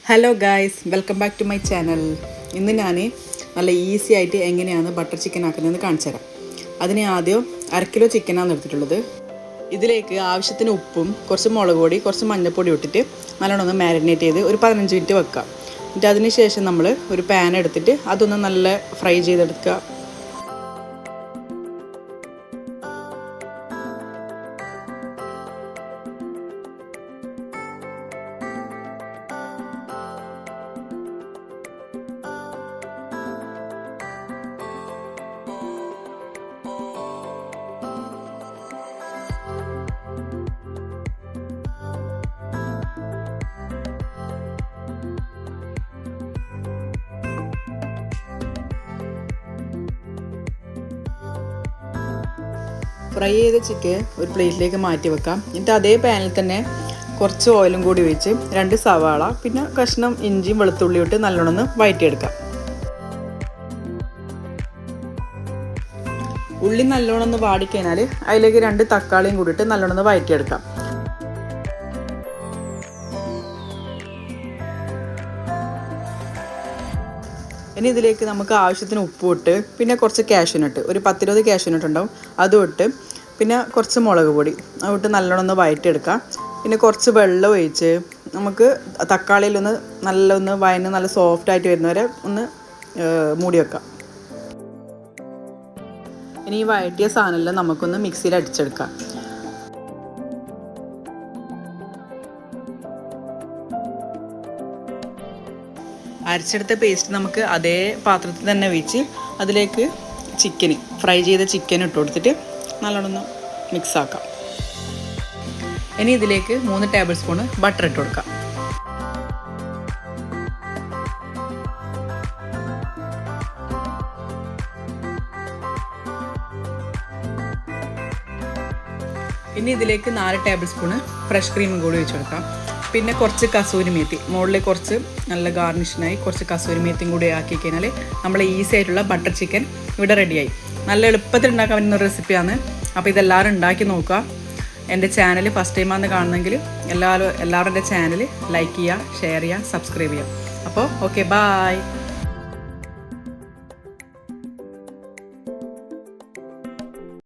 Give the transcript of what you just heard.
Hello guys, welcome back to my channel. ഇന്ന് ഞാൻ നല്ല ഈസി ആയിട്ട് എങ്ങനെയാണ് ബട്ടർ ചിക്കൻ ആക്കുന്നതെന്ന് കാണിച്ചു തരാം. അതിന് ആദ്യം 1/2 കിലോ ചിക്കനാണ് എടുത്തിട്ടുള്ളത്. ഇതിലേക്ക് ആവശ്യത്തിന് ഉപ്പും കുറച്ച് മുളക് പൊടി കുറച്ച് മഞ്ഞൾപ്പൊടി ഇട്ടിട്ട് നല്ലോണം ഒന്ന് മാരിനേറ്റ് ചെയ്ത് ഒരു 15 മിനിറ്റ് വെക്കുക. എന്നിട്ട് അതിന് ശേഷം നമ്മൾ ഒരു പാൻ എടുത്തിട്ട് അതൊന്ന് നല്ല ഫ്രൈ ചെയ്തെടുക്കുക. ഫ്രൈ ചെയ്ത ചിക്കൻ ഒരു പ്ലേറ്റിലേക്ക് മാറ്റി വെക്കാം. എന്നിട്ട് അതേ പാനിൽ തന്നെ കുറച്ച് ഓയിലും കൂടി ഒഴിച്ച് 2 സവാള പിന്നെ കഷ്ണം ഇഞ്ചിയും വെളുത്തുള്ളിയും ഇട്ട് നല്ലോണം വഴറ്റിയെടുക്കാം. ഉള്ളി നല്ലോണം വാടിക്കഴിഞ്ഞാൽ അതിലേക്ക് 2 തക്കാളിയും കൂടി ഇട്ട് നല്ലോണം വഴറ്റിയെടുക്കാം. ഇനി ഇതിലേക്ക് നമുക്ക് ആവശ്യത്തിന് ഉപ്പ് ഇട്ട് പിന്നെ കുറച്ച് കാഷ്യൂനട്ട് ഒരു 10-20 കാഷ്യൂനട്ട് ഉണ്ടാവും അതും ഇട്ട് പിന്നെ കുറച്ച് മുളക് പൊടി അതിട്ട് നല്ലോണം വഴറ്റിയെടുക്കാം. പിന്നെ കുറച്ച് വെള്ളം ഒഴിച്ച് നമുക്ക് തക്കാളിയിലൊന്ന് നല്ലൊന്ന് വഴന്ന് നല്ല സോഫ്റ്റായിട്ട് വരുന്നവരെ ഒന്ന് മൂടി വെക്കാം. ഇനി ഈ വഴറ്റിയ സാധനമെല്ലാം നമുക്കൊന്ന് മിക്സിയിൽ അടിച്ചെടുക്കാം. അരച്ചെടുത്ത പേസ്റ്റ് നമുക്ക് അതേ പാത്രത്തിൽ തന്നെ ഒഴിച്ച് അതിലേക്ക് ഫ്രൈ ചെയ്ത ചിക്കൻ ഇട്ട് കൊടുത്തിട്ട് നല്ലോണം മിക്സ് ആക്കാം. ഇനി ഇതിലേക്ക് 3 ടേബിൾ സ്പൂൺ ബട്ടർ ഇട്ട് കൊടുക്കാം. ഇനി ഇതിലേക്ക് 4 ടേബിൾ സ്പൂണ് ഫ്രഷ് ക്രീമും കൂടി ഒഴിച്ച് കൊടുക്കാം. പിന്നെ കുറച്ച് കസൂരി മേത്തി മുകളിൽ കുറച്ച് നല്ല ഗാർണിഷിനായി കുറച്ച് കസൂരി മേത്തിയും കൂടി ആക്കി കഴിഞ്ഞാൽ നമ്മൾ ഈസി ആയിട്ടുള്ള ബട്ടർ ചിക്കൻ ഇവിടെ റെഡിയായി. നല്ല എളുപ്പത്തിൽ ഉണ്ടാക്കാൻ പറ്റുന്ന റെസിപ്പിയാണ്. അപ്പോൾ ഇതെല്ലാവരും ഉണ്ടാക്കി നോക്കുക. എൻ്റെ ചാനൽ ഫസ്റ്റ് ടൈമാണെന്ന് കാണുന്നെങ്കിൽ എല്ലാവരും എൻ്റെ ചാനൽ ലൈക്ക് ചെയ്യുക, ഷെയർ ചെയ്യുക, സബ്സ്ക്രൈബ് ചെയ്യുക. അപ്പോൾ ഓക്കെ, ബായ്.